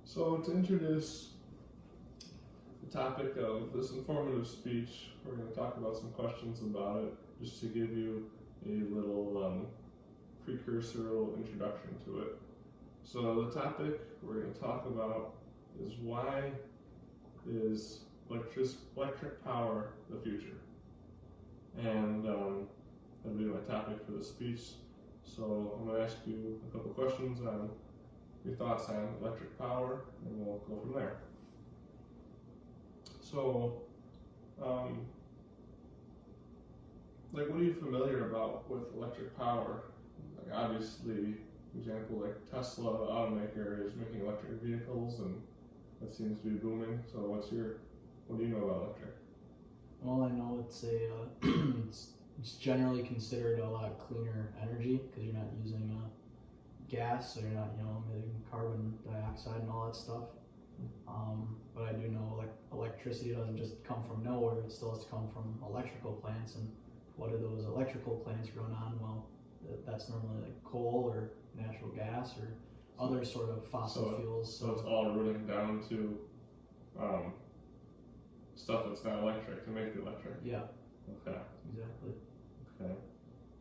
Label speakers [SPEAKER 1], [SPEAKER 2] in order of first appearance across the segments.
[SPEAKER 1] So to introduce the topic of this informative speech, we're going to talk about some questions about it, just to give you a little precursoral introduction to it. So the topic we're going to talk about is why is electric power the future? And that'll be my topic for the speech. So I'm going to ask you a couple questions on your thoughts on electric power, and we'll go from there. So, what are you familiar about with electric power? Like obviously, for example, like Tesla, the automaker, is making electric vehicles, and that seems to be booming. So, what do you know about electric?
[SPEAKER 2] Well, I know it's it's generally considered a lot cleaner energy because you're not using gas, so you're not emitting carbon dioxide and all that stuff. But I do know electricity doesn't just come from nowhere; it still has to come from electrical plants. And what do those electrical plants run on? Well, that's normally like coal or natural gas or other sort of fossil fuels.
[SPEAKER 1] So it's all running down to stuff that's not electric to make the electric.
[SPEAKER 2] Yeah.
[SPEAKER 1] Okay.
[SPEAKER 2] Exactly.
[SPEAKER 1] Okay.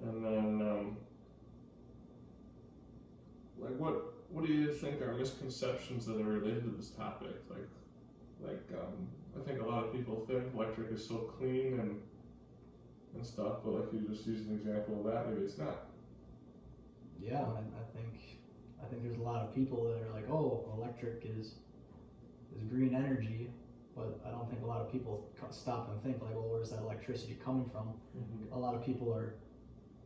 [SPEAKER 1] And then, what do you think are misconceptions that are related to this topic? I think a lot of people think electric is so clean and stuff, but like you just used an example of that, maybe it's not.
[SPEAKER 2] Yeah, I think there's a lot of people that are like, oh, electric is green energy, but I don't think a lot of people stop and think like, well, where's that electricity coming from?
[SPEAKER 1] Mm-hmm.
[SPEAKER 2] A lot of people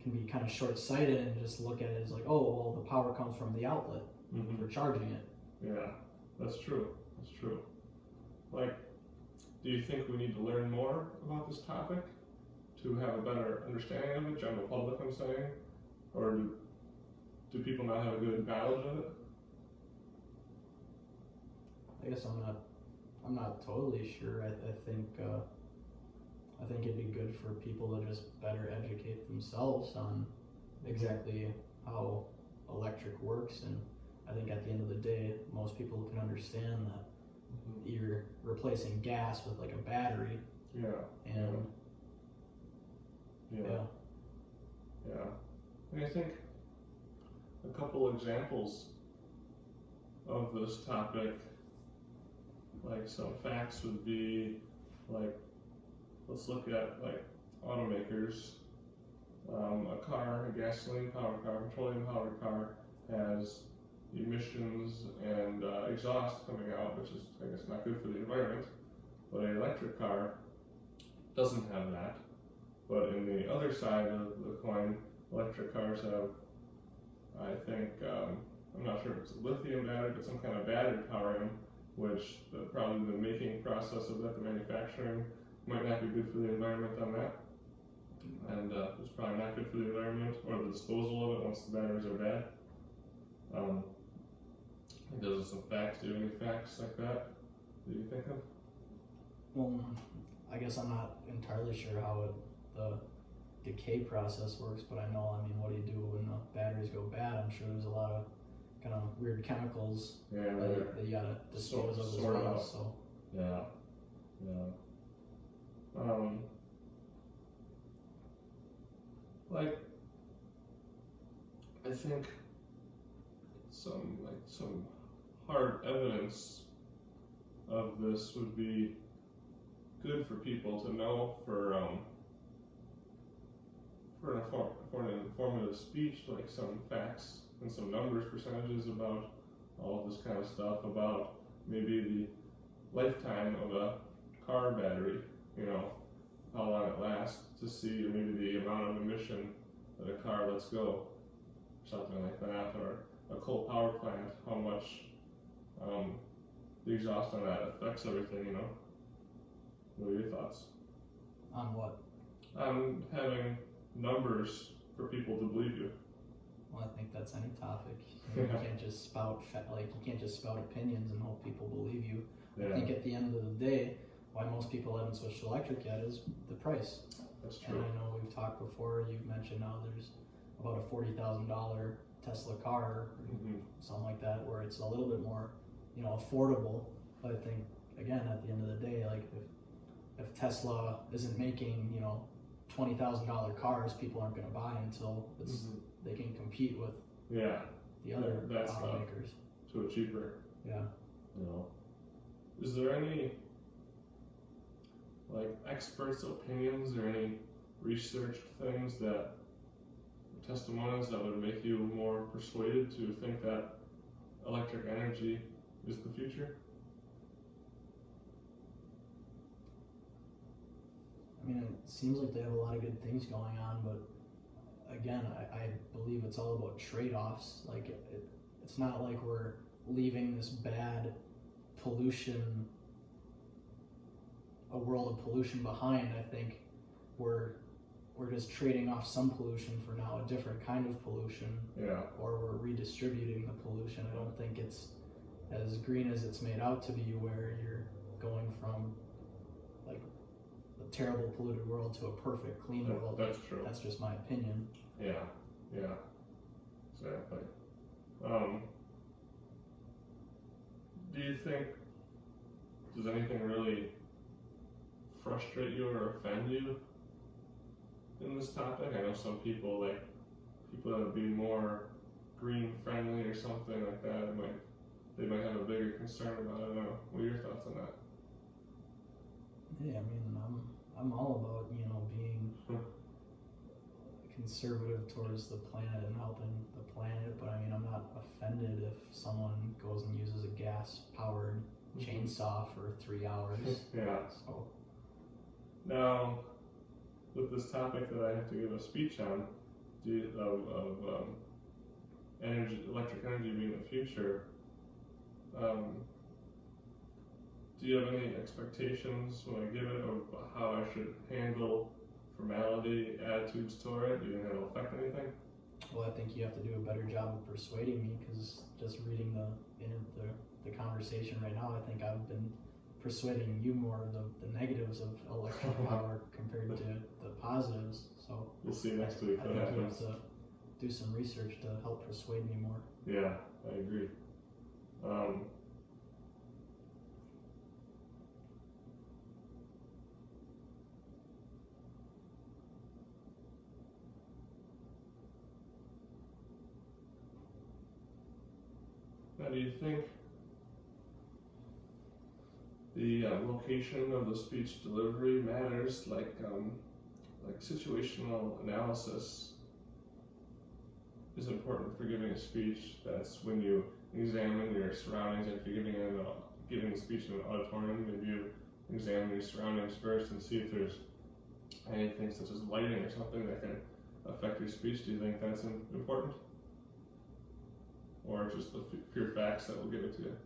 [SPEAKER 2] can be kind of short-sighted and just look at it as like, oh, well, the power comes from the outlet for charging it.
[SPEAKER 1] Yeah, that's true. That's true. Do you think we need to learn more about this topic to have a better understanding of it, general public, I'm saying? Or do people not have a good knowledge of it?
[SPEAKER 2] I guess I'm not totally sure. I think it'd be good for people to just better educate themselves on exactly how electric works, and I think at the end of the day, most people can understand that you're replacing gas with like a battery.
[SPEAKER 1] Yeah.
[SPEAKER 2] And
[SPEAKER 1] yeah. And I think a couple examples of this topic, like some facts would be let's look at automakers. A gasoline powered car, petroleum powered car has emissions and exhaust coming out, which is, I guess, not good for the environment. But an electric car doesn't have that. But in the other side of the coin, electric cars have, I think, I'm not sure if it's a lithium battery, but some kind of battery powering them, which probably the making process of that, the manufacturing, might not be good for the environment on that. And it's probably not good for the environment or the disposal of it once the batteries are bad. Those are some facts. Do you have any facts like that you think of?
[SPEAKER 2] Well, I guess I'm not entirely sure how the decay process works, but I know, what do you do when the batteries go bad? I'm sure there's a lot of kind of weird chemicals that you gotta dispose of as well. So
[SPEAKER 1] yeah. I think some hard evidence of this would be good for people to know for an informative speech, like some facts and some numbers, percentages about all of this kind of stuff, about maybe the lifetime of a car battery, how long it lasts, to see, or maybe the amount of emission that a car lets go, something like that, or a coal power plant, how much the exhaust on that affects everything, What are your thoughts?
[SPEAKER 2] on what?
[SPEAKER 1] On having numbers for people to believe you.
[SPEAKER 2] Well, I think that's any topic. You can't just spout opinions and hope people believe you.
[SPEAKER 1] Yeah.
[SPEAKER 2] I think at the end of the day, why most people haven't switched to electric yet is the price.
[SPEAKER 1] That's true.
[SPEAKER 2] And I know we've talked before, you've mentioned now there's about a $40,000 Tesla car, something like that, where it's a little bit more affordable. But I think again, at the end of the day, like if Tesla isn't making $20,000 cars, people aren't going to buy until they can compete with the other
[SPEAKER 1] that's
[SPEAKER 2] automakers.
[SPEAKER 1] to a cheaper.
[SPEAKER 2] Yeah.
[SPEAKER 1] Is there any like experts' opinions or any researched things that testimonials that would make you more persuaded to think that electric energy is the future?
[SPEAKER 2] I mean, it seems like they have a lot of good things going on, but again, I believe it's all about trade-offs. Like, it's not like we're leaving this bad pollution, a world of pollution behind. I think we're just trading off some pollution for now a different kind of pollution, or we're redistributing the pollution. I don't think it's as green as it's made out to be, where you're going from like a terrible polluted world to a perfect clean world.
[SPEAKER 1] That's true.
[SPEAKER 2] That's just my opinion.
[SPEAKER 1] Yeah, exactly. Do you think, does anything really frustrate you or offend you in this topic? I know some people, like people that would be more green friendly or something like that, they might have a bigger concern about it. I don't know. What are your thoughts on that?
[SPEAKER 2] Yeah, I mean, I'm all about being conservative towards the planet and helping the planet, but I mean, I'm not offended if someone goes and uses a gas-powered chainsaw for 3 hours.
[SPEAKER 1] Yeah.
[SPEAKER 2] So
[SPEAKER 1] now, with this topic that I have to give a speech on, electric energy being the future, do you have any expectations when I give it of how I should handle formality, attitudes toward it? Do you think that'll affect anything?
[SPEAKER 2] Well, I think you have to do a better job of persuading me, because just reading the conversation right now, I think I've been persuading you more of the negatives of electric power compared to the positives. So
[SPEAKER 1] we'll see next week
[SPEAKER 2] I
[SPEAKER 1] what
[SPEAKER 2] think you
[SPEAKER 1] happens.
[SPEAKER 2] have to do some research to help persuade me more.
[SPEAKER 1] Yeah, I agree. Now, do you think the location of the speech delivery matters? Like situational analysis is important for giving a speech. That's when you examine your surroundings. If you're giving a speech in an auditorium, maybe you examine your surroundings first and see if there's anything such as lighting or something that can affect your speech. Do you think that's important? Or just the pure facts that will give it to you?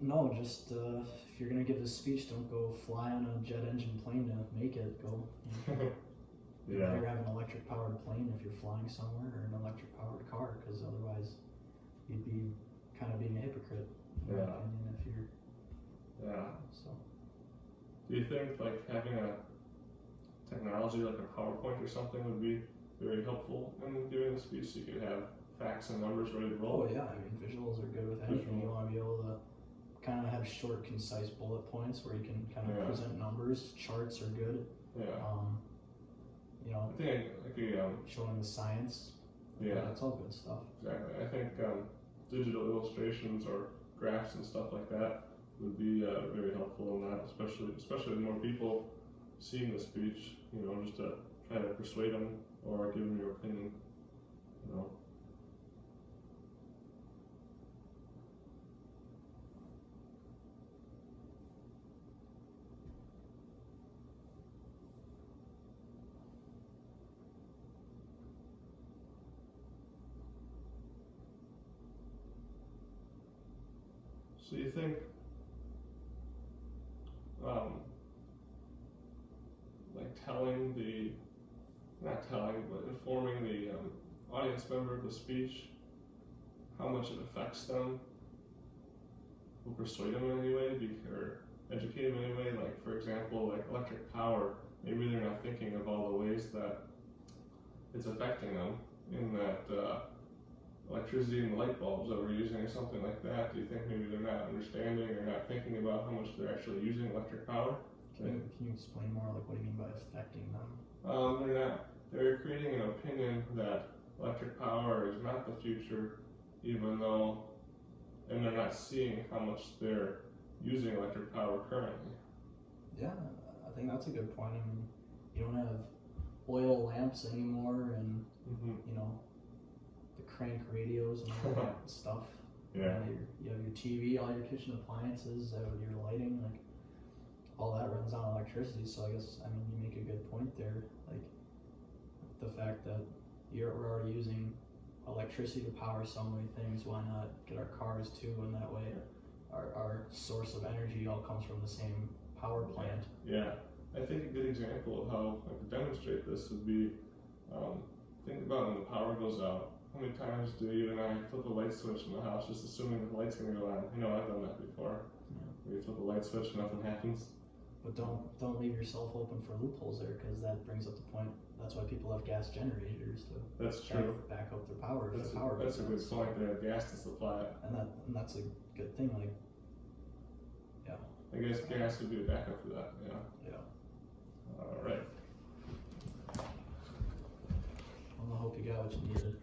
[SPEAKER 2] No, just if you're gonna give this speech, don't go fly on a jet engine plane to make it. Go.
[SPEAKER 1] Yeah.
[SPEAKER 2] Either have an electric powered plane if you're flying somewhere, or an electric powered car, because otherwise you'd be kind of being a hypocrite, in my opinion, if you're.
[SPEAKER 1] Yeah.
[SPEAKER 2] So.
[SPEAKER 1] Do you think like having a technology like a PowerPoint or something would be very helpful in giving a speech? So you could have facts and numbers ready to roll.
[SPEAKER 2] Oh yeah, I mean, visuals are good with anything. You want to be able to kind of have short, concise bullet points where you can kind of present numbers. Charts are good.
[SPEAKER 1] Yeah.
[SPEAKER 2] I
[SPEAKER 1] think
[SPEAKER 2] showing the science.
[SPEAKER 1] Yeah.
[SPEAKER 2] That's all good stuff.
[SPEAKER 1] Exactly. I think digital illustrations or graphs and stuff like that would be very helpful in that, especially with more people seeing the speech. Just to try to persuade them or give them your opinion. So you think, informing the audience member of the speech, how much it affects them, will persuade them in any way, or educate them in any way? Like, for example, like electric power, maybe they're not thinking of all the ways that it's affecting them, in that electricity and light bulbs that we're using or something like that, do you think maybe they're not understanding or not thinking about how much they're actually using electric power?
[SPEAKER 2] Can you explain more, like what do you mean by affecting them?
[SPEAKER 1] They're creating an opinion that electric power is not the future, even though, and they're not seeing how much they're using electric power currently.
[SPEAKER 2] Yeah, I think that's a good point. I mean, you don't have oil lamps anymore, and you know, the crank radios and all that stuff.
[SPEAKER 1] Yeah.
[SPEAKER 2] You have your TV, all your kitchen appliances, your lighting, like all that runs on electricity. So I guess, I mean, you make a good point there. Like the fact that we're already using electricity to power so many things. Why not get our cars too? And that way, our source of energy all comes from the same power plant.
[SPEAKER 1] Yeah. I think a good example of how I could demonstrate this would be, think about when the power goes out. How many times do you and I flip a light switch in the house just assuming the light's gonna go on? You know, I've done that before.
[SPEAKER 2] Yeah.
[SPEAKER 1] You flip a light switch, nothing happens.
[SPEAKER 2] But don't leave yourself open for loopholes there, because that brings up the point. That's why people have gas generators to
[SPEAKER 1] That's true.
[SPEAKER 2] back up their power. if
[SPEAKER 1] That's
[SPEAKER 2] the power
[SPEAKER 1] a
[SPEAKER 2] goes
[SPEAKER 1] good
[SPEAKER 2] out.
[SPEAKER 1] point. They have gas to supply it.
[SPEAKER 2] And that's a good thing. Like,
[SPEAKER 1] I guess gas would be a backup for that. Yeah.
[SPEAKER 2] yeah.
[SPEAKER 1] All right.
[SPEAKER 2] Well, I hope you got what you needed.